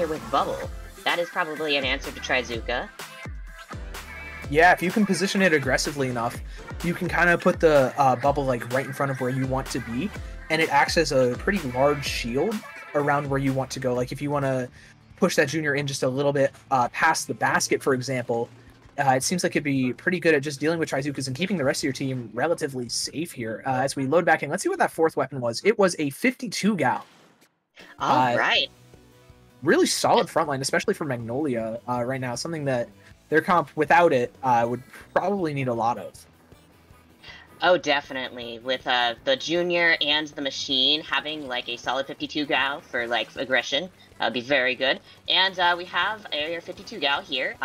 here with Bubble. That is probably an answer to Trizuka. Yeah, if you can position it aggressively enough, you can kind of put the bubble like right in front of where you want to be, and it acts as a pretty large shield around where you want to go. Like if you want to push that junior in just a little bit past the basket, for example, it seems like it'd be pretty good at just dealing with Trizukas and keeping the rest of your team relatively safe here. As we load back in, let's see what that fourth weapon was. It was a 52 gal. All right. Really solid front line, especially for Magnolia right now. Something that their comp without it would probably need a lot of. Oh, definitely. With the junior and the machine having like a solid 52 gal for like aggression, that would be very good. And we have area 52 gal here,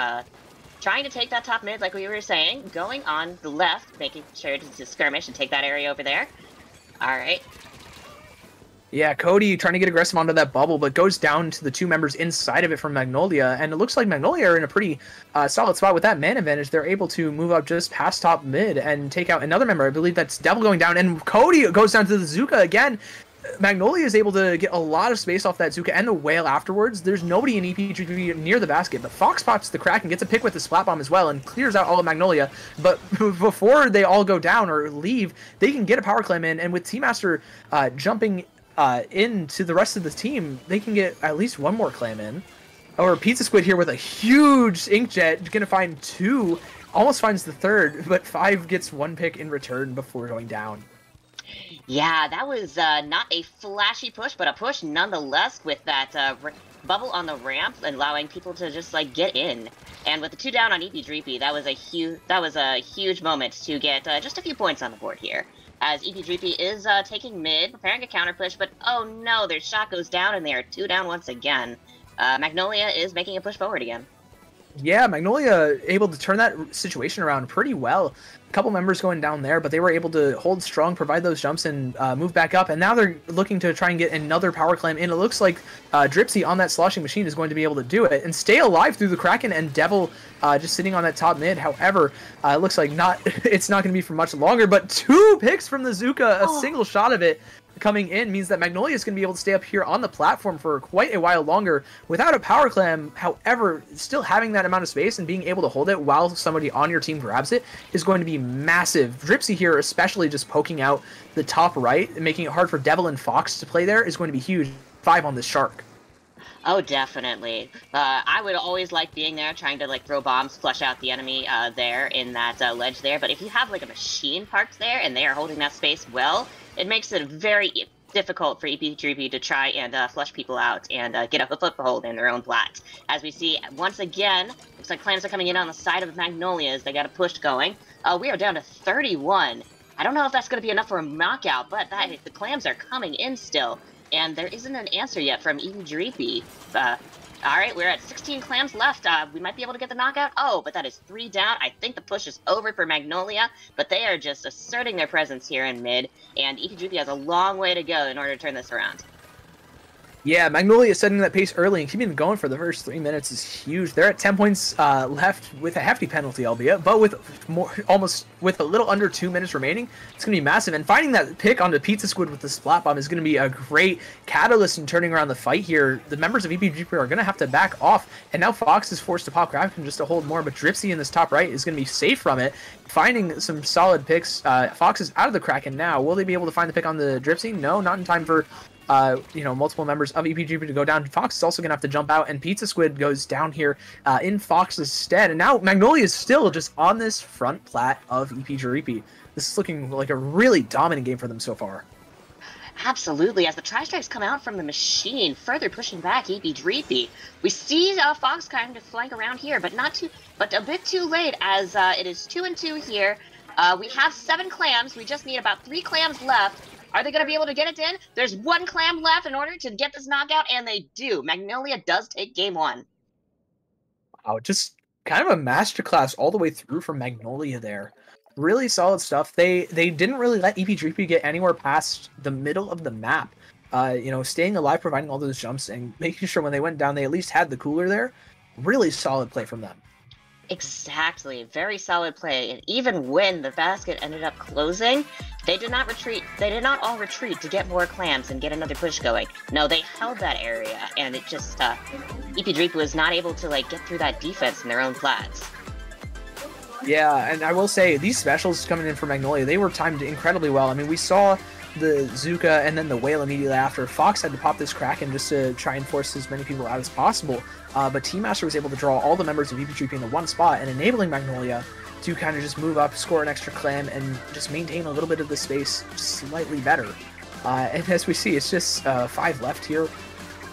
trying to take that top mid, like we were saying, going on the left, making sure to skirmish and take that area over there. All right. Yeah, Cody trying to get aggressive onto that bubble, but goes down to the two members inside of it from Magnolia, and it looks like Magnolia are in a pretty solid spot with that man advantage. They're able to move up just past top mid and take out another member. I believe that's Devil going down, and Cody goes down to the Zuka again. Magnolia is able to get a lot of space off that Zuka and the whale afterwards. There's nobody in EP near the basket, but Fox pops the crack and gets a pick with the splat bomb as well and clears out all of Magnolia. But before they all go down or leave, they can get a power climb in, and with Team Master jumping into the rest of the team, they can get at least one more clam in. Or Pizza Squid here with a huge inkjet, gonna find two, almost finds the third, but 5 gets one pick in return before going down. Yeah, that was not a flashy push, but a push nonetheless with that bubble on the ramp, allowing people to just like get in. And with the 2 down on Eepy Dreepy, that was a huge moment to get just a few points on the board here. As Eepy Dreepy is taking mid, preparing a counter push, but oh no, their shot goes down and they are 2 down once again. Magnolia is making a push forward again. Yeah, Magnolia able to turn that situation around pretty well. A couple members going down there, but they were able to hold strong, provide those jumps, and move back up. And now they're looking to try and get another power climb in. It looks like Dripsy on that sloshing machine is going to be able to do it and stay alive through the Kraken, and Devil just sitting on that top mid. However, it looks like it's not going to be for much longer, but 2 picks from the Zuka, a single shot of it coming in means that Magnolia is going to be able to stay up here on the platform for quite a while longer without a power clam. However, still having that amount of space and being able to hold it while somebody on your team grabs it is going to be massive. Dripsy here, especially just poking out the top right and making it hard for Devil and Fox to play there, is going to be huge. 5 on this Shark. Oh, definitely. I would always like being there, trying to like throw bombs, flush out the enemy there in that ledge there. But if you have like a machine parked there and they are holding that space well, it makes it very difficult for EP3P to try and flush people out and get up a foothold in their own plat. As we see, once again, looks like clams are coming in on the side of Magnolias. They got a push going. We are down to 31. I don't know if that's going to be enough for a knockout, but the clams are coming in still. And there isn't an answer yet from Eepy Dreepy. Alright, we're at 16 clams left. We might be able to get the knockout. Oh, but that is 3 down. I think the push is over for Magnolia, but they are just asserting their presence here in mid, and Eepy Dreepy has a long way to go in order to turn this around. Yeah, Magnolia setting that pace early and keeping it going for the first 3 minutes is huge. They're at 10 points left with a hefty penalty, albeit, but with with a little under 2 minutes remaining, it's going to be massive. And finding that pick onto Pizza Squid with the splat bomb is going to be a great catalyst in turning around the fight here. The members of EPGP are going to have to back off, and now Fox is forced to pop Gravicon just to hold more, but Dripsy in this top right is going to be safe from it. Finding some solid picks. Fox is out of the Kraken now. Will they be able to find the pick on the Dripsy? No, not in time for multiple members of EPGP to go down. Fox is also going to have to jump out, and Pizza Squid goes down here in Fox's stead. And now Magnolia is still just on this front plat of EPGP. This is looking like a really dominant game for them so far. Absolutely, as the tri-strikes come out from the machine, further pushing back EPGP. We see Fox kind of flank around here, but a bit too late, as it is 2-2 here. We have 7 clams. We just need about 3 clams left. Are they going to be able to get it in? There's 1 clam left in order to get this knockout, and they do. Magnolia does take game 1. Wow, just kind of a masterclass all the way through from Magnolia there. Really solid stuff. They didn't really let EPGP get anywhere past the middle of the map. Staying alive, providing all those jumps, and making sure when they went down, they at least had the cooler there. Really solid play from them. Exactly. Very solid play. And even when the basket ended up closing, they did not retreat. They did not all retreat to get more clams and get another push going. No, they held that area, and it just, Eepy Dreepy was not able to, like, get through that defense in their own flats. Yeah, and I will say, these specials coming in for Magnolia, they were timed incredibly well. I mean, we saw the Zuka and then the Whale immediately after. Fox had to pop this Kraken just to try and force as many people out as possible. But Team Master was able to draw all the members of Eepy Dreepy into one spot and enabling Magnolia to kind of just move up, score an extra clam, and just maintain a little bit of the space slightly better. And as we see, it's just 5 left here.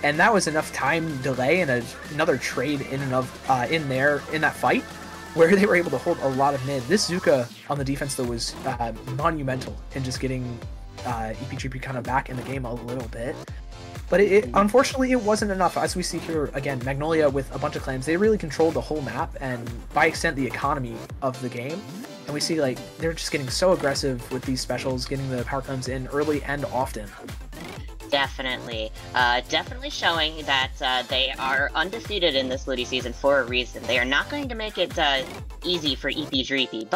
And that was enough time delay and another trade in and of in that fight, where they were able to hold a lot of mid. This Zuka on the defense, though, was monumental in just getting Eepy Dreepy kind of back in the game a little bit. But unfortunately, it wasn't enough. As we see here, again, Magnolia with a bunch of clams, they really controlled the whole map and, by extent, the economy of the game. And we see, like, they're just getting so aggressive with these specials, getting the power clams in early and often. Definitely. Definitely showing that they are undefeated in this LUTI season for a reason. They are not going to make it easy for Eepy Dreepy,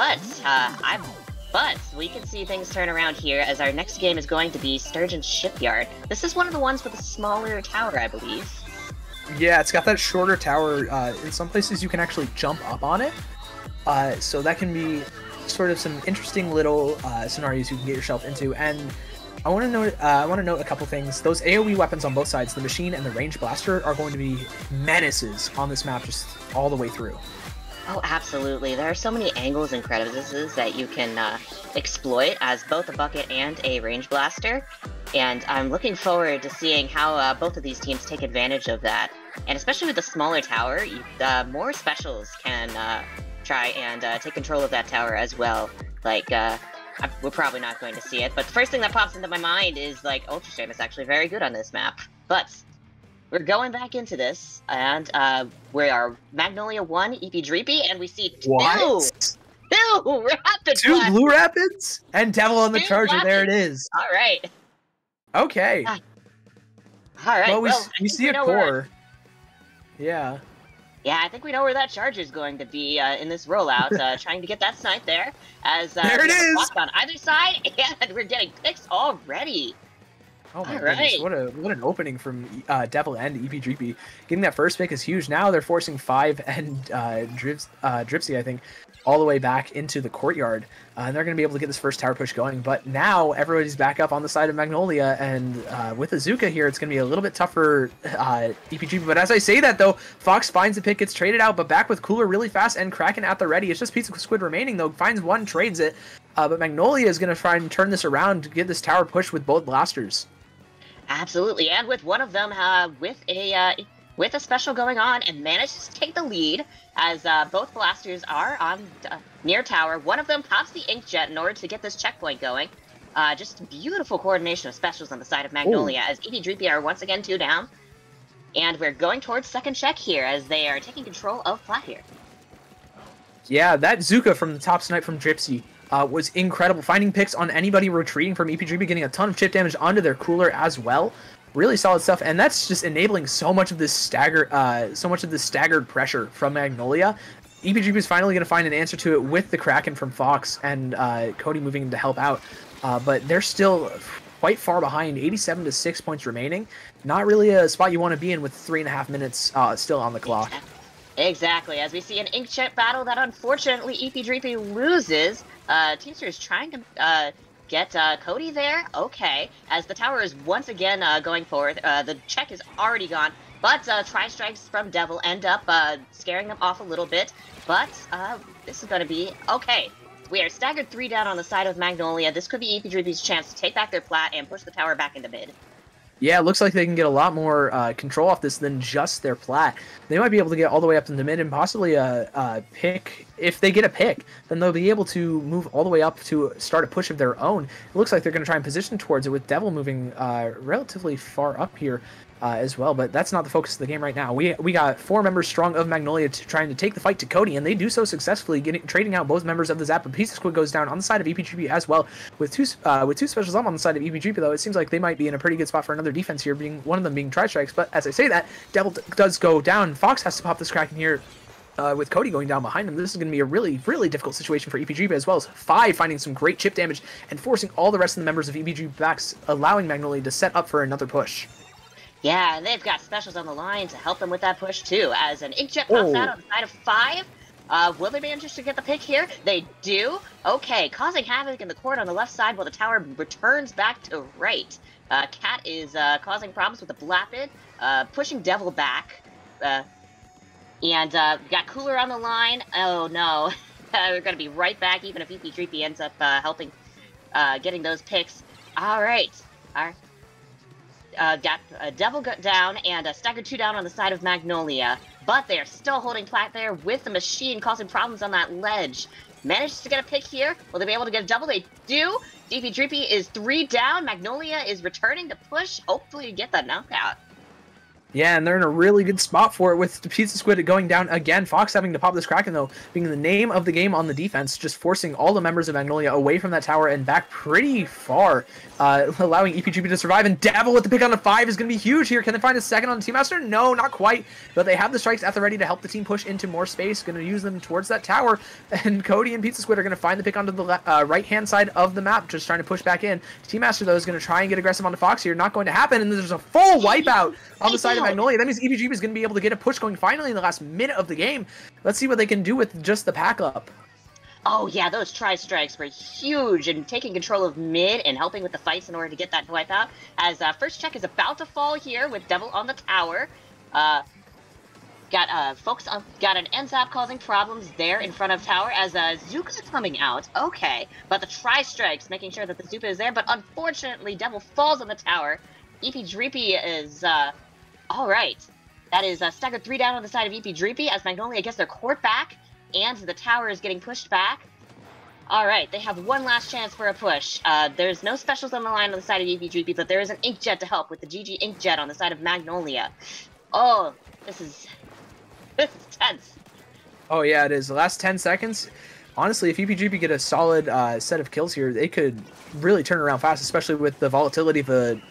but we can see things turn around here as our next game is going to be Sturgeon's Shipyard. This is one of the ones with a smaller tower, I believe. Yeah, it's got that shorter tower. In some places you can actually jump up on it. So that can be sort of some interesting little scenarios you can get yourself into. And I want to note a couple things. Those AoE weapons on both sides, the machine and the range blaster, are going to be menaces on this map just all the way through. Oh, absolutely. There are so many angles and crevices that you can exploit as both a bucket and a range blaster, and I'm looking forward to seeing how both of these teams take advantage of that. And especially with the smaller tower, more specials can try and take control of that tower as well. Like, we're probably not going to see it, but the first thing that pops into my mind is, like, Ultra Stream is actually very good on this map. But we're going back into this, and we are Magnolia 1, Eepy Dreepy, and we see two Rapids! Two Blue Rapids? And Devil on the Charger, Rapids. there it is. Alright. Okay. Alright, well, we see a core. Yeah. Yeah, I think we know where that Charger's going to be in this rollout, trying to get that snipe there. As there it is! On either side, and we're getting picks already. Oh my goodness, what an opening from Devil and Eepy Dreepy. Getting that first pick is huge. Now they're forcing 5 and Dripsy, I think, all the way back into the courtyard. And they're going to be able to get this first tower push going. But now everybody's back up on the side of Magnolia. And with Azuka here, it's going to be a little bit tougher Eepy Dreepy. But as I say that, though, Fox finds the pick, gets traded out, but back with Cooler really fast and Kraken at the ready. It's just Pizza Squid remaining, though. Finds one, trades it. But Magnolia is going to try and turn this around to get this tower push with both blasters. Absolutely, and with one of them with a special going on, and manages to take the lead as both blasters are on near tower. One of them pops the inkjet in order to get this checkpoint going. Just beautiful coordination of specials on the side of Magnolia. As Eepy Dreepy are once again 2 down, and we're going towards second check here as they are taking control of plat here. Yeah, that Zuka from the top snipe from Dripsy was incredible. Finding picks on anybody retreating from Eepy Dreepy, getting a ton of chip damage onto their cooler as well. Really solid stuff, and that's just enabling so much of this staggered pressure from Magnolia. Eepy Dreepy is finally going to find an answer to it with the Kraken from Fox and Cody moving in to help out. But they're still quite far behind, 87 to 6 points remaining. Not really a spot you want to be in with 3.5 minutes still on the clock. Exactly, as we see an inkjet battle that unfortunately Eepy Dreepy loses. Teamster is trying to get Cody there. Okay, as the tower is once again going forward. The check is already gone, but tri-strikes from Devil end up scaring them off a little bit. But this is going to be okay. We are staggered 3 down on the side of Magnolia. This could be Eepy Dreepy's chance to take back their plat and push the tower back into mid. Yeah, it looks like they can get a lot more control off this than just their plat. They might be able to get all the way up into mid and possibly a pick. If they get a pick, then they'll be able to move all the way up to start a push of their own. It looks like they're going to try and position towards it with Devil moving relatively far up here as well, but that's not the focus of the game right now. We got 4 members strong of Magnolia trying to take the fight to Cody, and they do so successfully, trading out both members of the Zap. But Pizza Squid goes down on the side of Eepy Dreepy as well, with two specials up on the side of Eepy Dreepy, though. It seems like they might be in a pretty good spot for another defense here, being one of them being tri-strikes. But as I say that, Devil does go down. Fox has to pop this Kraken here. with Cody going down behind him, this is going to be a really, really difficult situation for EPG, as well as 5 finding some great chip damage and forcing all the rest of the members of EPG back, allowing Magnolia to set up for another push. Yeah, and they've got specials on the line to help them with that push, too, as an Inkjet pops out on the side of 5. Will they manage to get the pick here? They do. Okay, causing havoc in the court on the left side while the tower returns back to right. Cat is causing problems with the Blapid, pushing Devil back. And got Cooler on the line. Oh, no. We're going to be right back, even if Eepy Dreepy ends up helping getting those picks. All right. Got Devil down and staggered 2 down on the side of Magnolia. But they are still holding flat there with the machine, causing problems on that ledge. Managed to get a pick here. Will they be able to get a double? They do. Dreepy Dreepy is 3 down. Magnolia is returning to push. Hopefully get that knockout. Yeah, and they're in a really good spot for it with the Pizza Squid going down again. Fox having to pop this Kraken, though, being the name of the game on the defense, just forcing all the members of Magnolia away from that tower and back pretty far, allowing EPGP to survive. And Devil with the pick on the 5 is going to be huge here. Can they find a second on the Team Master? No, not quite. But they have the strikes at the ready to help the team push into more space. Going to use them towards that tower. And Cody and Pizza Squid are going to find the pick onto the right-hand side of the map, just trying to push back in. Team Master, though, is going to try and get aggressive onto Fox here. Not going to happen. And there's a full wipeout on the side of Magnolia. That means EPG is going to be able to get a push going finally in the last minute of the game. Let's see what they can do with just the pack up. Oh yeah, those tri-strikes were huge and taking control of mid and helping with the fights in order to get that wipeout. As first check is about to fall here with Devil on the tower. Got an NZAP causing problems there in front of tower as Zuka's coming out. Okay, but the tri-strikes making sure that the Zuka is there, but unfortunately Devil falls on the tower. Eepy Dreepy is all right. That is staggered 3 down on the side of Eepy Dreepy as Magnolia gets their court back and the tower is getting pushed back. All right, they have one last chance for a push. There's no specials on the line on the side of Eepy Dreepy, but there is an Inkjet to help with the GG Inkjet on the side of Magnolia. Oh, this is tense. Oh yeah, it is. The last 10 seconds. Honestly, if EPGP get a solid set of kills here, they could really turn around fast, especially with the volatility of the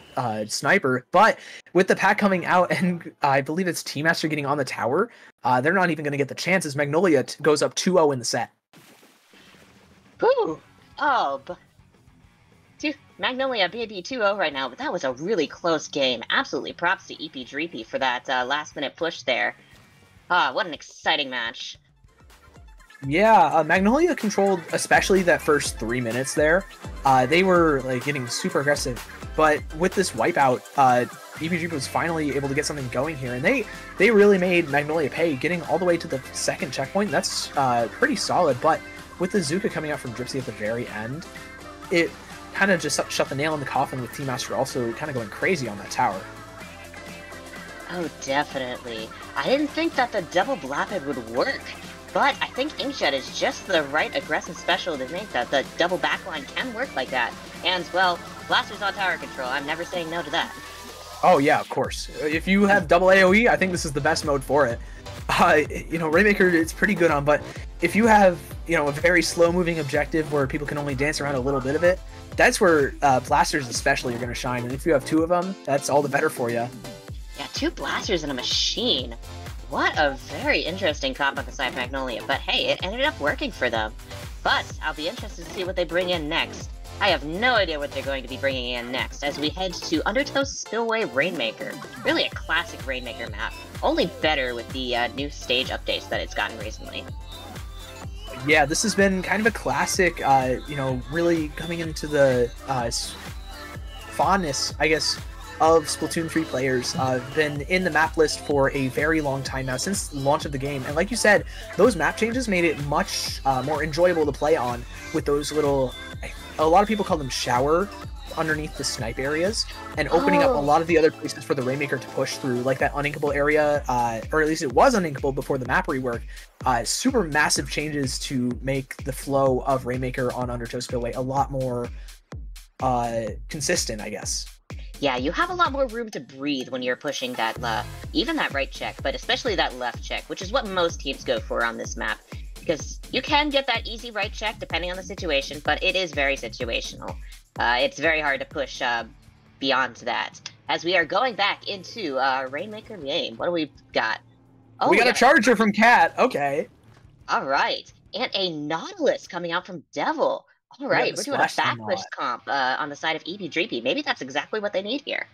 sniper. But with the pack coming out, and I believe it's Team Master getting on the tower, they're not even going to get the chances. Magnolia goes up 2-0 in the set. Ooh. Oh, Magnolia maybe 2-0 right now, but that was a really close game. Absolutely props to Eepy Dreepy for that last-minute push there. What an exciting match. Yeah, Magnolia controlled especially that first 3 minutes there. They were like getting super aggressive, but with this wipeout, EPG was finally able to get something going here, and they really made Magnolia pay, getting all the way to the second checkpoint. That's pretty solid, but with the Zuka coming out from Dripsy at the very end, it kind of just shut the nail in the coffin with Team Master also kind of going crazy on that tower. Oh, definitely. I didn't think that the double Blapid would work. But I think Inkjet is just the right aggressive special to make that the double backline can work like that. And, well, Blasters on tower control. I'm never saying no to that. Oh, yeah, of course. If you have double AoE, I think this is the best mode for it. Rainmaker it's pretty good on, but if you have, a very slow-moving objective where people can only dance around a little bit of it, that's where Blasters especially are going to shine. And if you have 2 of them, that's all the better for you. Yeah, 2 Blasters in a machine. What a very interesting combo beside Magnolia, but hey, it ended up working for them. But I'll be interested to see what they bring in next. I have no idea what they're going to be bringing in next as we head to Undertow Spillway Rainmaker. Really a classic Rainmaker map, only better with the new stage updates that it's gotten recently. Yeah, this has been kind of a classic, really coming into the fondness, I guess, of Splatoon 3 players. Been in the map list for a very long time now, since the launch of the game. And like you said, those map changes made it much more enjoyable to play on with those little, a lot of people call them shower underneath the snipe areas, and opening up a lot of the other places for the Rainmaker to push through, like that uninkable area, or at least it was uninkable before the map rework. Super massive changes to make the flow of Rainmaker on Undertow Spillway a lot more consistent, I guess. Yeah, you have a lot more room to breathe when you're pushing that, even that right check, but especially that left check, which is what most teams go for on this map. Because you can get that easy right check depending on the situation, but it is very situational. It's very hard to push beyond that. As we are going back into Rainmaker game, what do we got? Oh, We we got a got charger from Cat. Okay. all right, and a Nautilus coming out from Devil. All We got right, the we're doing a splash back time push mod. comp on the side of Eepy Dreepy. Maybe that's exactly what they need here.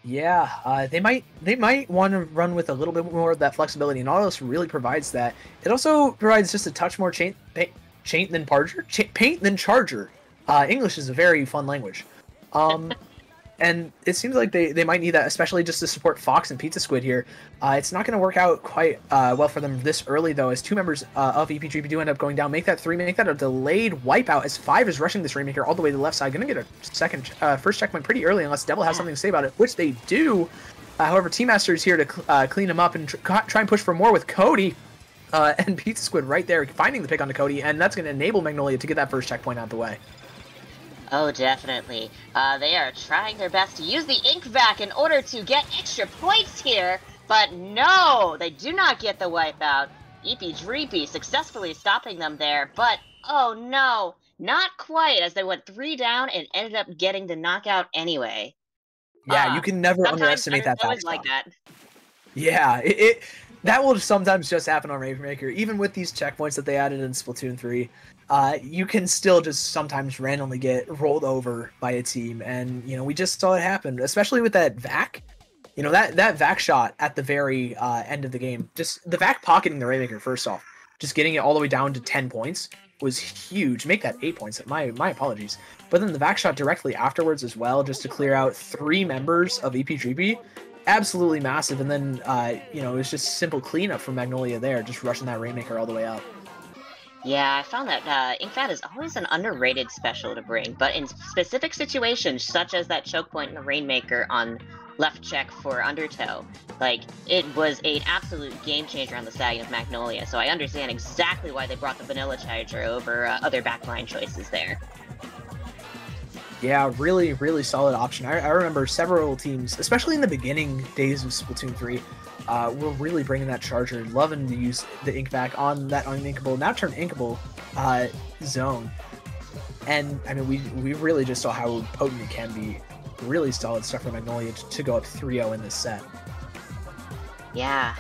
Yeah, they might want to run with a little bit more of that flexibility, and Nautilus really provides that. It also provides just a touch more chain than Charger, paint than Charger. English is a very fun language. Um, and it seems like they might need that, especially just to support Fox and Pizza Squid here. It's not going to work out quite well for them this early, though, as two members of EP3 do end up going down. Make that 3, make that a delayed wipeout, as 5 is rushing this Rainmaker all the way to the left side. Going to get a first checkpoint pretty early, unless Devil has something to say about it, which they do. However, Team Master is here to clean him up and try and push for more with Cody. And Pizza Squid right there, finding the pick onto Cody, and that's going to enable Magnolia to get that first checkpoint out of the way. Oh, definitely. They are trying their best to use the ink vac in order to get extra points here, but no, they do not get the wipeout. Eepy Dreepy successfully stopping them there, but oh no, not quite, as they went 3 down and ended up getting the knockout anyway. Yeah, you can never Sometimes underestimate that always backstop. like that. Yeah, that will sometimes just happen on Ravenmaker. Even with these checkpoints that they added in Splatoon 3, you can still just sometimes randomly get rolled over by a team, and we just saw it happen, especially with that vac. That vac shot at the very end of the game, just the vac pocketing the Ravenmaker first off, just getting it all the way down to 10 points was huge. Make that 8 points. My apologies. But then the vac shot directly afterwards as well, just to clear out 3 members of EP Dreepy. Absolutely massive, and then it was just simple cleanup from Magnolia there, just rushing that Rainmaker all the way up. Yeah, I found that InkFat is always an underrated special to bring, but in specific situations, such as that choke point in the Rainmaker on left check for Undertow, it was an absolute game changer on the side of Magnolia, so I understand exactly why they brought the Vanilla Charger over other backline choices there. Yeah, really, really solid option. I remember several teams, especially in the beginning days of Splatoon 3, were really bringing that Charger, loving to use the ink vac on that uninkable, now turned inkable zone. And I mean, we really just saw how potent it can be. Really solid stuff for Magnolia to go up 3-0 in this set. Yeah,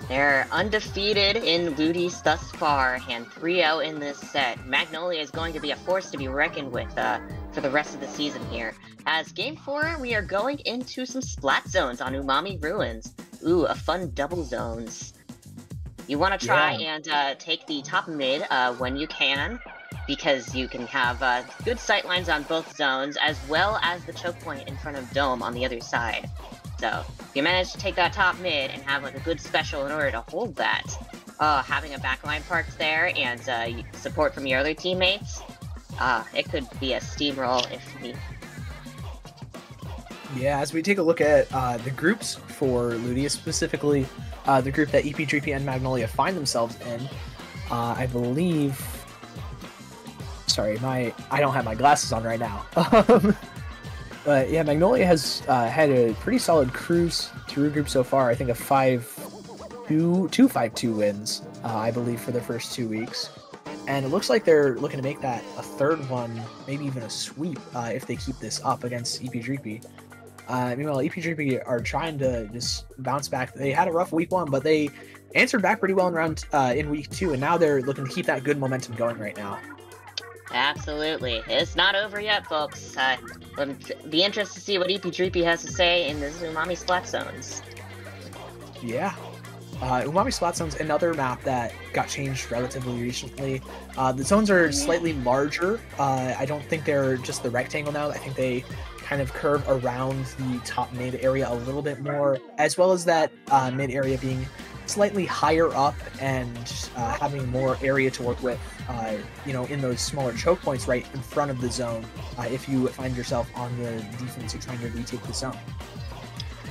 they're undefeated in LUTI thus far, and 3-0 in this set. Magnolia is going to be a force to be reckoned with for the rest of the season here. As Game 4, we are going into some splat zones on Umami Ruins. Ooh, a fun double zones. You want to try and take the top mid when you can, because you can have good sightlines on both zones, as well as the choke point in front of Dome on the other side. So, if you manage to take that top mid and have a good special in order to hold that, having a backline parked there and support from your other teammates, it could be a steamroll if need. Yeah, as we take a look at the groups for LUTI, specifically the group that EP, Dreepy, and Magnolia find themselves in, I believe... Sorry, I don't have my glasses on right now. But yeah, Magnolia has had a pretty solid cruise through group so far. I think a 5-2 wins, I believe, for their first 2 weeks. And it looks like they're looking to make that a third one, maybe even a sweep, if they keep this up against EP Dreepy. Meanwhile, EP Dreepy are trying to just bounce back. They had a rough week 1, but they answered back pretty well in week 2, and now they're looking to keep that good momentum going right now. Absolutely. It's not over yet, folks. It'll be interested to see what Eepy Dreepy has to say in the Umami Splat Zones. Yeah. Umami Splat Zone's another map that got changed relatively recently. The zones are slightly larger. I don't think they're just the rectangle now. I think they kind of curve around the top mid area a little bit more, as well as that mid area being slightly higher up and having more area to work with, in those smaller choke points right in front of the zone, if you find yourself on the defense, you're trying to retake the zone.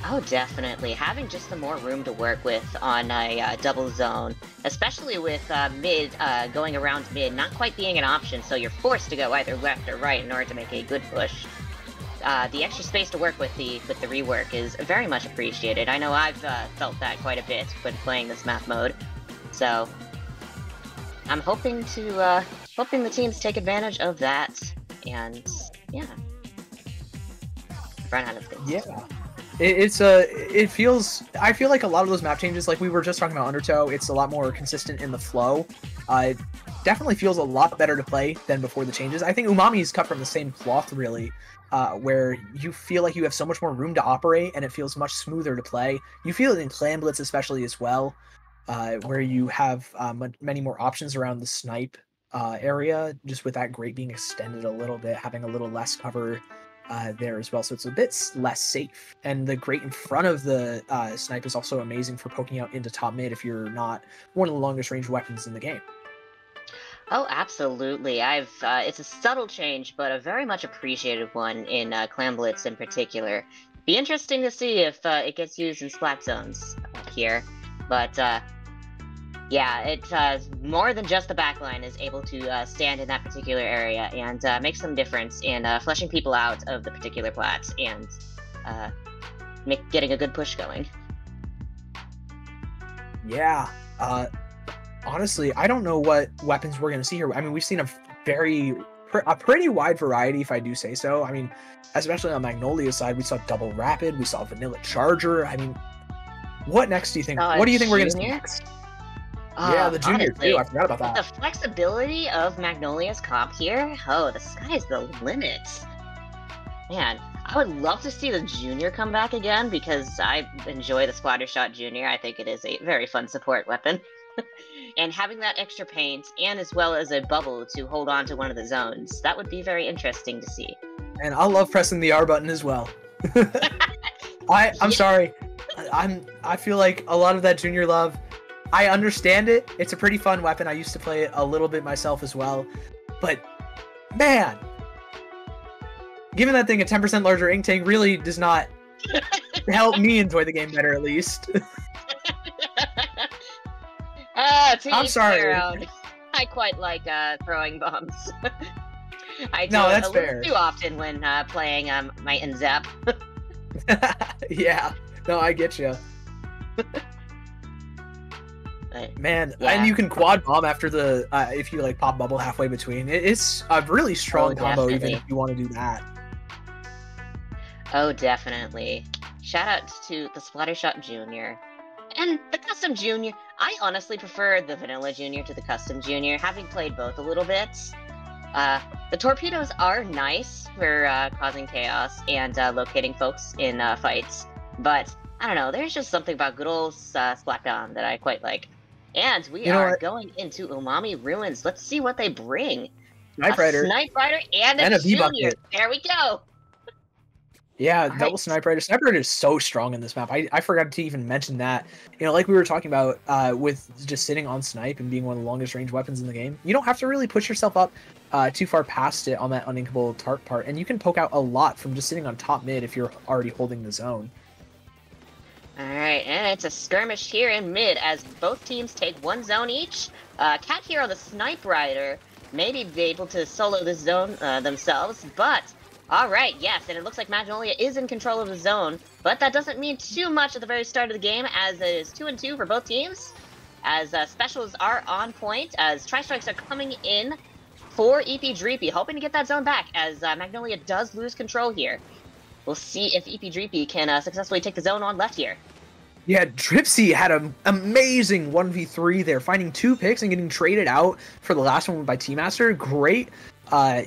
Oh, definitely. Having just some more room to work with on a double zone, especially with mid going around mid not quite being an option, so you're forced to go either left or right in order to make a good push. The extra space to work with the rework is very much appreciated. I know I've felt that quite a bit when playing this map mode, so I'm hoping the teams take advantage of that, and yeah, run out of things. Yeah. It feels, I feel like a lot of those map changes, like we were just talking about Undertow, it's a lot more consistent in the flow. It definitely feels a lot better to play than before the changes. I think Umami is cut from the same cloth, really, where you feel like you have so much more room to operate and it feels much smoother to play. You feel it in Clan Blitz especially as well, where you have many more options around the snipe area, just with that grate being extended a little bit, having a little less cover there as well, so it's a bit less safe. And the grate in front of the snipe is also amazing for poking out into top mid if you're not one of the longest range weapons in the game. Oh, absolutely. It's a subtle change, but a very much appreciated one in Clan Blitz in particular. Be interesting to see if it gets used in splat zones here. But yeah, it more than just the backline is able to stand in that particular area and make some difference in fleshing people out of the particular plats and getting a good push going. Yeah. Honestly, I don't know what weapons we're going to see here. I mean, we've seen a pretty wide variety, if I do say so. I mean, especially on Magnolia's side, we saw double rapid, we saw vanilla charger. I mean, what next do you think? What do you think we're going to see next? Yeah, the junior honestly, too. I forgot about that. The flexibility of Magnolia's comp here, oh, the sky's the limit. Man, I would love to see the junior come back again because I enjoy the Splattershot Junior. I think it is a very fun support weapon. And having that extra paint, and as well as a bubble to hold on to one of the zones, that would be very interesting to see. And I love pressing the R button as well. I'm sorry. I feel like a lot of that junior love, I understand it. It's a pretty fun weapon. I used to play it a little bit myself as well. But, man, giving that thing a 10% larger ink tank really does not help me enjoy the game better, at least. I'm sorry. I quite like throwing bombs. I do no, it that's a little fair. too often when playing my Nzap. Yeah, no, I get you. Man, yeah. And you can quad bomb after the if you like pop bubble halfway between. It's a really strong combo, even if you want to do that. Oh, definitely. Shout out to the Splattershot Junior. And the Custom Junior, I honestly prefer the Vanilla Junior to the Custom Junior, having played both a little bit. The torpedoes are nice for causing chaos and locating folks in fights, but I don't know, there's just something about good old Splatdown that I quite like. And we are going into Umami Ruins. Let's see what they bring. Snipe Rider. Snipe Rider and a Junior. There we go. Yeah, double Snipe Rider. Snipe Rider is so strong in this map. I forgot to even mention that. You know, like we were talking about with just sitting on Snipe and being one of the longest range weapons in the game, you don't have to really push yourself up too far past it on that uninkable tart part, and you can poke out a lot from just sitting on top mid if you're already holding the zone. Alright, and it's a skirmish here in mid as both teams take one zone each. Cat Hero, the Snipe Rider, maybe be able to solo this zone themselves, but alright, yes, and it looks like Magnolia is in control of the zone, but that doesn't mean too much at the very start of the game, as it is 2-2 for both teams, as specials are on point, as Tri-Strikes are coming in for Eepy Dreepy, hoping to get that zone back, as Magnolia does lose control here. We'll see if Eepy Dreepy can successfully take the zone on left here. Yeah, Dripsy had an amazing 1v3 there, finding 2 picks and getting traded out for the last one by T-Master. Great,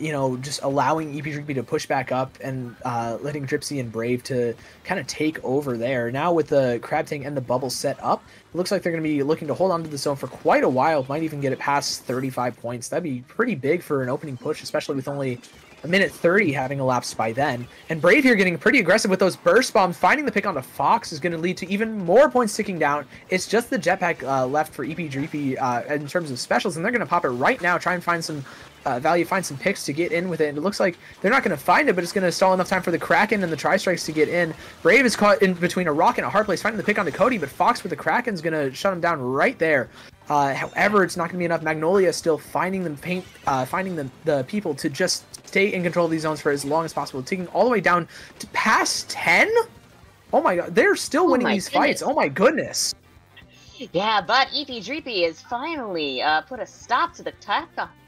you know, just allowing Eepy Dreepy to push back up and letting Dripsy and Brave to kind of take over there. Now with the Crab Tank and the bubble set up, it looks like they're going to be looking to hold on to the zone for quite a while. Might even get it past 35 points. That'd be pretty big for an opening push, especially with only a minute 30 having elapsed by then. And Brave here getting pretty aggressive with those burst bombs. Finding the pick onto Fox is going to lead to even more points ticking down. It's just the jetpack left for Eepy Dreepy in terms of specials, and they're going to pop it right now, try and find some value, find some picks to get in with it. And it looks like they're not going to find it, but it's going to stall enough time for the Kraken and the Tri-Strikes to get in. Brave is caught in between a rock and a hard place, finding the pick onto Cody, but Fox with the Kraken is going to shut him down right there. However, it's not going to be enough. Magnolia still finding the people to just stay in control of these zones for as long as possible, taking all the way down to past 10. Oh my god, they're still winning these fights. Oh my goodness. Yeah, but Eepy Dreepy has finally put a stop to the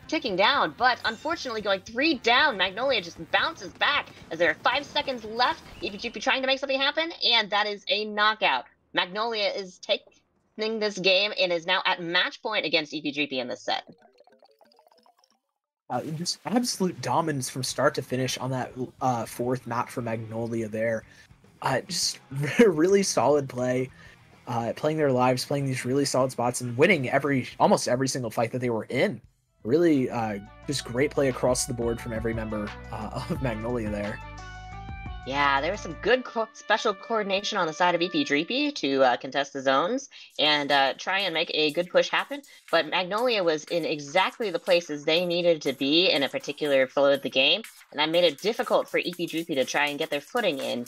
ticking down, but unfortunately going 3 down. Magnolia just bounces back as there are 5 seconds left. Eepy trying to make something happen, and that is a knockout. Magnolia is taking this game and is now at match point against Eepy in this set. Just absolute dominance from start to finish on that fourth map for Magnolia there. Just really solid play, playing their lives, playing these really solid spots, and winning almost every single fight that they were in. Really, just great play across the board from every member of Magnolia there. Yeah, there was some good special coordination on the side of Dreepy to contest the zones and try and make a good push happen. But Magnolia was in exactly the places they needed to be in a particular flow of the game, and that made it difficult for Dreepy to try and get their footing in,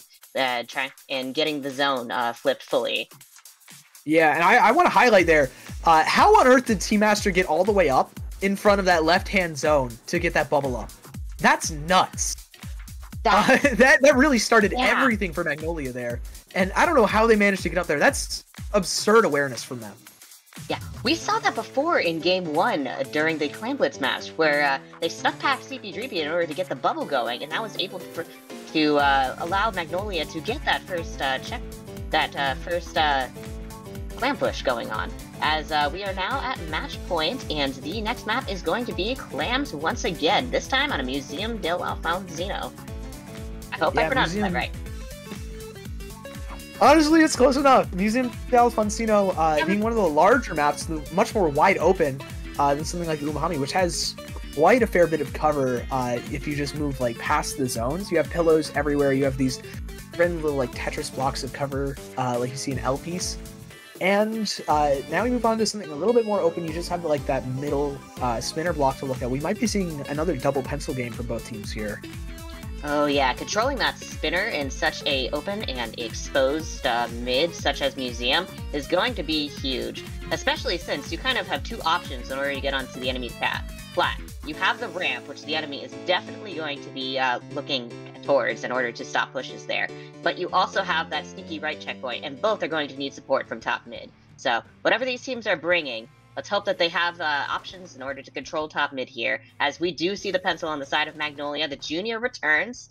getting the zone flipped fully. Yeah, and I want to highlight there, how on earth did Team Master get all the way up in front of that left-hand zone to get that bubble up? That's nuts. That really started everything for Magnolia there. And I don't know how they managed to get up there. That's absurd awareness from them. Yeah, we saw that before in Game 1 during the Clan Blitz match, where they snuck past Dreepy in order to get the bubble going, and that was able to allow Magnolia to get that first clan push going on. As we are now at match point, and the next map is going to be Clams once again, this time on a Museum del Alfonsino. I hope I pronounced that right. Honestly, it's close enough. Museum del Alfonsino being one of the larger maps, much more wide open than something like Umahami, which has quite a fair bit of cover if you just move like past the zones. You have pillows everywhere. You have these friendly little like Tetris blocks of cover like you see in L piece. And now we move on to something a little bit more open. You just have like that middle spinner block to look at. We might be seeing another double pencil game for both teams here. Oh yeah, controlling that spinner in such a open and exposed mid, such as Museum, is going to be huge. Especially since you kind of have two options in order to get onto the enemy's flat. You have the ramp, which the enemy is definitely going to be looking towards in order to stop pushes there. But you also have that sneaky right checkpoint, and both are going to need support from top mid. So whatever these teams are bringing, let's hope that they have options in order to control top mid here, as we do see the pencil on the side of Magnolia. The junior returns,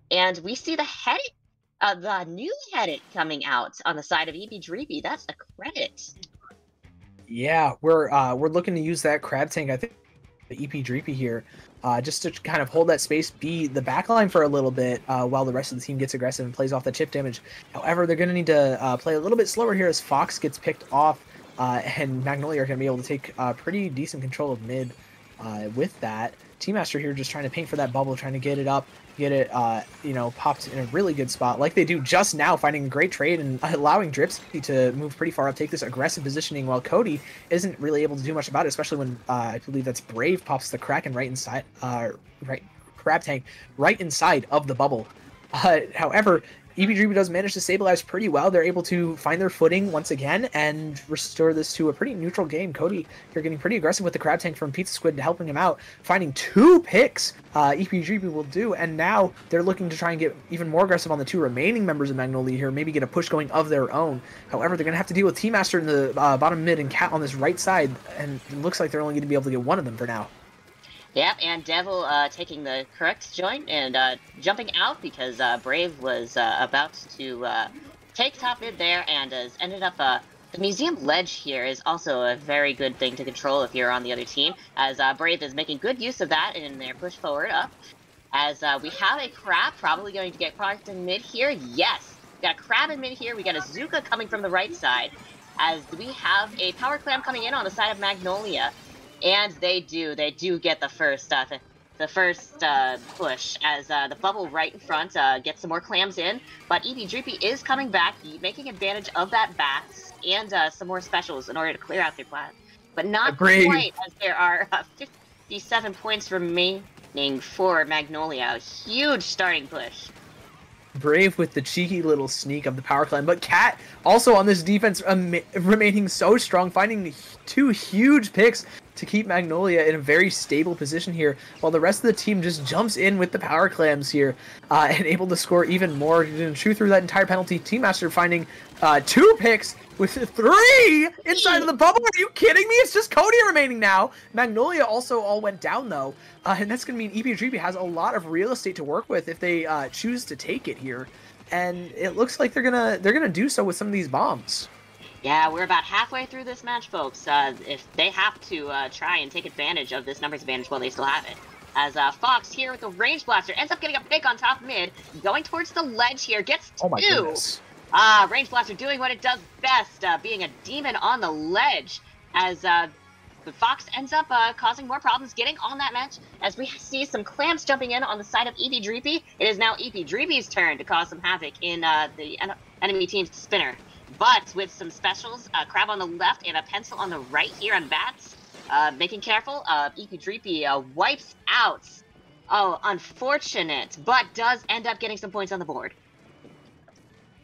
and we see the new headed coming out on the side of Dreepy. That's a credit. Yeah, we're looking to use that crab tank, I think, the Dreepy here, just to kind of hold that space, be the backline for a little bit while the rest of the team gets aggressive and plays off the chip damage. However, they're going to need to play a little bit slower here as Fox gets picked off, and Magnolia are going to be able to take pretty decent control of mid with that. Team Master here just trying to paint for that bubble, trying to get it up, get it, popped in a really good spot, like they do just now, finding a great trade and allowing Dreepy to move pretty far up, take this aggressive positioning, while Cody isn't really able to do much about it, especially when I believe that's Brave pops the Kraken right inside, crab tank right inside of the bubble. However, Dreepy does manage to stabilize pretty well. They're able to find their footing once again and restore this to a pretty neutral game. Cody, you're getting pretty aggressive with the crab tank from Pizza Squid, helping him out, finding 2 picks. Dreepy will do, and now they're looking to try and get even more aggressive on the 2 remaining members of Magnolia here, maybe get a push going of their own. However, they're going to have to deal with Team Master in the bottom mid and Cat on this right side, and it looks like they're only going to be able to get one of them for now. Yep, and Devil taking the correct joint and jumping out because Brave was about to take top mid there and has ended up... the Museum ledge here is also a very good thing to control if you're on the other team, as Brave is making good use of that in their push forward up. As we have a crab probably going to get product in mid here. Yes, we got a crab in mid here. We got a Zuka coming from the right side, as we have a power clam coming in on the side of Magnolia. And they do get the first push, as the bubble right in front gets some more clams in. But Dreepy is coming back, making advantage of that bats and some more specials in order to clear out their plat. But not quite, as there are 57 points remaining for Magnolia. Huge starting push. Brave with the cheeky little sneak of the power climb, but Cat also on this defense remaining so strong, finding 2 huge picks to keep Magnolia in a very stable position here, while the rest of the team just jumps in with the power clams here, and able to score even more and chew through that entire penalty. Team Master finding 2 picks with 3 inside of the bubble. Are you kidding me? It's just Cody remaining now. Magnolia also all went down though, and that's gonna mean Eepy and Dreepy has a lot of real estate to work with if they choose to take it here, and it looks like they're gonna do so with some of these bombs. Yeah, we're about halfway through this match, folks. If they have to try and take advantage of this numbers advantage while they still have it. As Fox here with the range blaster ends up getting a pick on top mid, going towards the ledge here, gets 2. Oh my goodness. Range blaster doing what it does best, being a demon on the ledge, as the Fox ends up causing more problems getting on that match, as we see some clamps jumping in on the side of Eepy Dreepy. It is now Eepy Dreepy's turn to cause some havoc in the enemy team's spinner. But with some specials, crab on the left and a pencil on the right here on bats, making careful, Eepy Dreepy wipes out. Oh, unfortunate, but does end up getting some points on the board.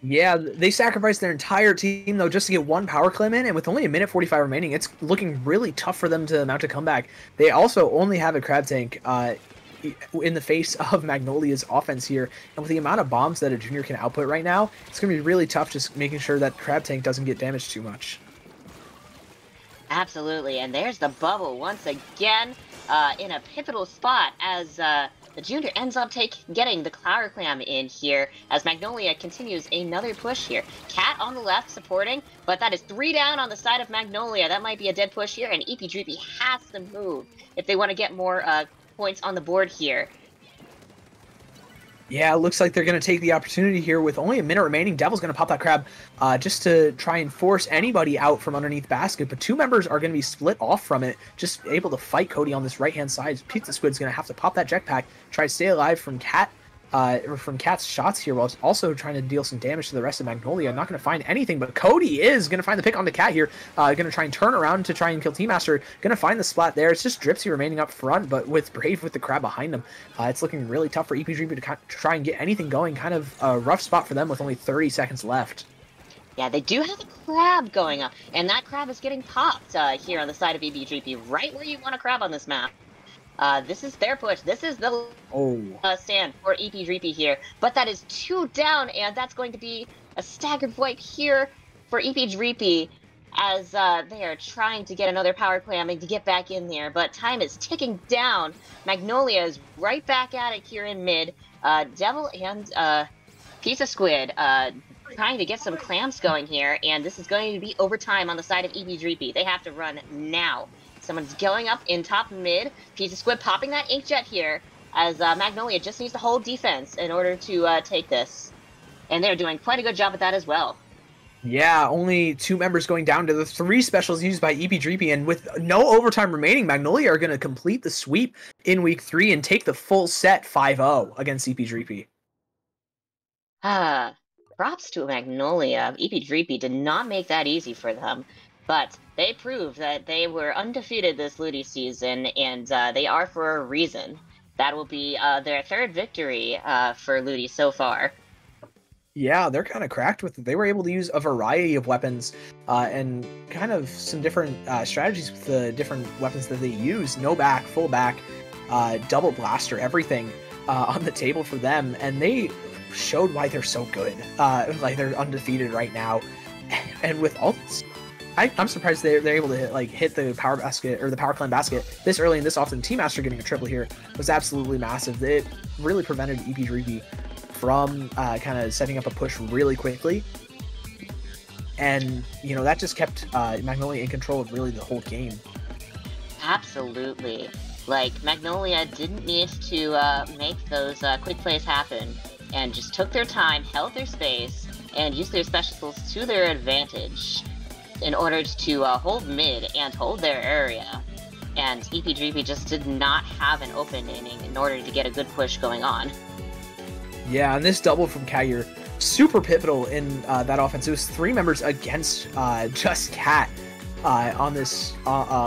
Yeah, they sacrificed their entire team, though, just to get 1 power clam in, and with only 1:45 remaining, it's looking really tough for them to mount a comeback. They also only have a crab tank in the face of Magnolia's offense here, and with the amount of bombs that a junior can output right now, it's going to be really tough just making sure that crab tank doesn't get damaged too much. Absolutely, and there's the bubble once again in a pivotal spot as the junior ends up getting the Clower Clam in here as Magnolia continues another push here. Cat on the left supporting, but that is 3 down on the side of Magnolia. That might be a dead push here, and Eepy Dreepy has to move if they want to get more points on the board here. Yeah, it looks like they're going to take the opportunity here with only a minute remaining. Devil's going to pop that crab just to try and force anybody out from underneath basket, but 2 members are going to be split off from it, just able to fight Cody on this right-hand side. Pizza Squid's going to have to pop that jetpack, try to stay alive from Cat's shots here, while also trying to deal some damage to the rest of Magnolia. Not going to find anything, but Cody is going to find the pick on the Cat here. Going to try and turn around to try and kill Team Master. Going to find the splat there. It's just Dripsy remaining up front, but with Brave with the crab behind him. It's looking really tough for Eepy Dreepy to try and get anything going. Kind of a rough spot for them with only 30 seconds left. Yeah, they do have a crab going up, and that crab is getting popped here on the side of Eepy Dreepy, right where you want a crab on this map. This is their push. This is the stand for Eepy Dreepy here. But that is 2 down, and that's going to be a staggered wipe here for Eepy Dreepy as they are trying to get another power clamming to get back in there. But time is ticking down. Magnolia is right back at it here in mid. Devil and Pizza Squid trying to get some clams going here, and this is going to be overtime on the side of Eepy Dreepy. They have to run now. Someone's going up in top mid. Pizza Squid popping that inkjet here as Magnolia just needs to hold defense in order to take this. And they're doing quite a good job at that as well. Yeah, only 2 members going down to the 3 specials used by Eepy Dreepy, and with no overtime remaining, Magnolia are going to complete the sweep in week 3 and take the full set 5-0 against Eepy Dreepy. Props to Magnolia. Eepy Dreepy did not make that easy for them. But they proved that they were undefeated this LUTI season, and they are for a reason. That will be their 3rd victory for LUTI so far. Yeah, they're kind of cracked with it. They were able to use a variety of weapons and kind of some different strategies with the different weapons that they use. No back, full back, double blaster, everything on the table for them. And they showed why they're so good. Like, they're undefeated right now. And with all this, I'm surprised they're able to hit the power basket or the power climb basket this early and this often. Team Master getting a triple here was absolutely massive. It really prevented Eepy Dreepy from kind of setting up a push really quickly, and that just kept Magnolia in control of really the whole game. Absolutely. Like, Magnolia didn't need to make those quick plays happen, and just took their time, held their space, and used their specials to their advantage in order to hold mid and hold their area. And Eepy Dreepy just did not have an open inning in order to get a good push going on. Yeah, and this double from Kagir, super pivotal in that offense. It was 3 members against just Cat on this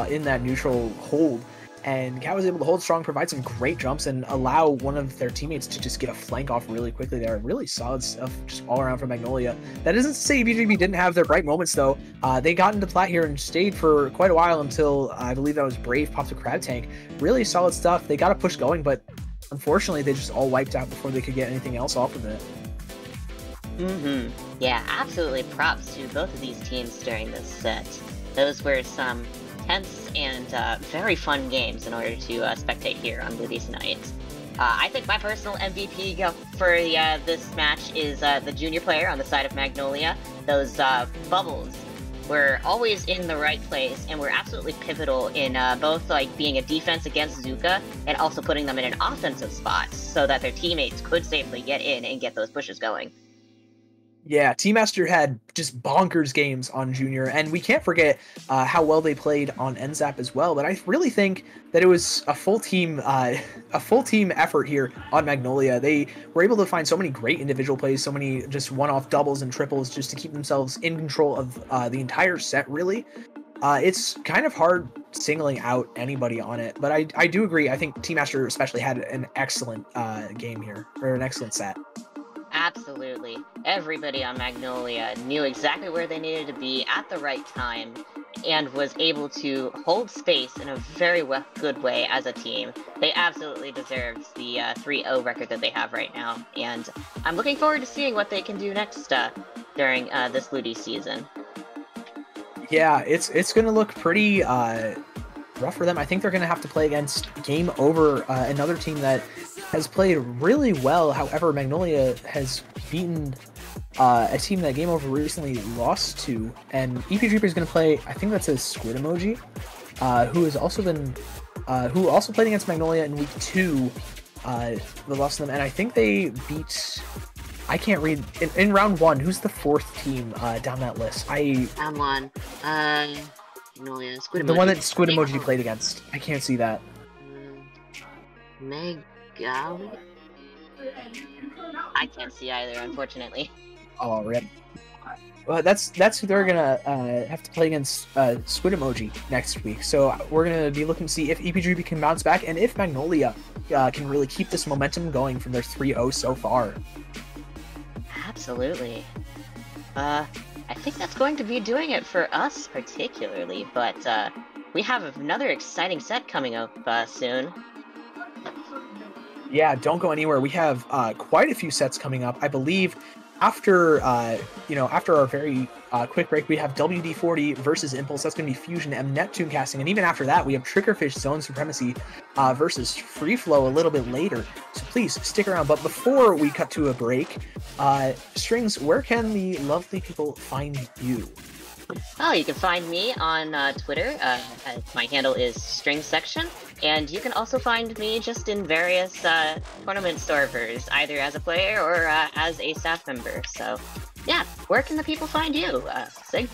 in that neutral hold. and Cat was able to hold strong, provide some great jumps, and allow one of their teammates to just get a flank off really quickly there. Really solid stuff just all around from Magnolia. That isn't to say BGB didn't have their bright moments, though. They got into plat here and stayed for quite a while until I believe that was Brave popped a crab tank. Really solid stuff. They got a push going, but unfortunately, they just all wiped out before they could get anything else off of it. Yeah, absolutely props to both of these teams during this set. Those were some tense and very fun games in order to spectate here on LUTI tonight. I think my personal MVP for this match is the junior player on the side of Magnolia. Those bubbles were always in the right place and were absolutely pivotal in both like being a defense against Zuka and also putting them in an offensive spot so that their teammates could safely get in and get those pushes going. Yeah, Team Master had just bonkers games on Junior, and we can't forget how well they played on NZAP as well. But I really think that it was a full team effort here on Magnolia. They were able to find so many great individual plays, so many just one-off doubles and triples, just to keep themselves in control of the entire set. Really, it's kind of hard singling out anybody on it, but I do agree. I think Team Master especially had an excellent game here, or an excellent set. Absolutely. Everybody on Magnolia knew exactly where they needed to be at the right time and was able to hold space in a very good way as a team. They absolutely deserved the 3-0 record that they have right now, and I'm looking forward to seeing what they can do next during this LUTI season. Yeah, it's going to look pretty rough for them. I think they're going to have to play against Game Over, another team that has played really well. However, Magnolia has beaten a team that Game Over recently lost to, and Eepy Dreepy is going to play, I think that's a squid emoji, who has also been, who also played against Magnolia in week 2, the lost to them, and I think they beat, I can't read, in round 1, who's the 4th team down that list? Round 1, Magnolia, squid emoji. The one that Squid Emoji played against. I can't see that. Magnolia? I can't see either, unfortunately. Oh, rip. Well, that's who they're gonna have to play against Squid Emoji next week. So we're gonna be looking to see if Eepy Dreepy can bounce back and if Magnolia can really keep this momentum going from their 3-0 so far. Absolutely. I think that's going to be doing it for us particularly, but we have another exciting set coming up soon. Yeah, don't go anywhere. We have quite a few sets coming up. I believe after after our very quick break, we have WD-40 versus Impulse. That's going to be Fusion and Neptune casting, and even after that, we have Triggerfish Zone Supremacy versus Free Flow a little bit later. So please stick around. But before we cut to a break, Strings, where can the lovely people find you? Oh, you can find me on Twitter. My handle is StringsSection, and you can also find me just in various tournament servers, either as a player or as a staff member. So, yeah, where can the people find you, Sig?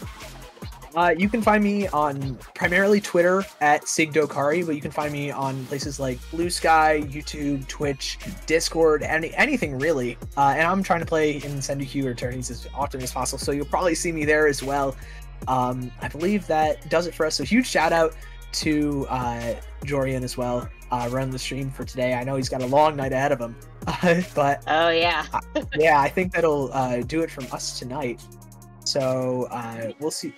You can find me on primarily Twitter at SigDokari, but you can find me on places like Blue Sky, YouTube, Twitch, Discord, anything really. And I'm trying to play in Sendu or tourneys as often as possible, so you'll probably see me there as well. I believe that does it for us. So huge shout out to Jorian as well, running the stream for today. I know he's got a long night ahead of him, but oh yeah, yeah, I think that'll do it from us tonight. So we'll see.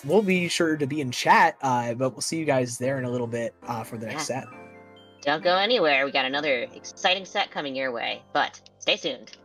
We'll be sure to be in chat, but we'll see you guys there in a little bit for the next set. Don't go anywhere. We got another exciting set coming your way, but stay tuned.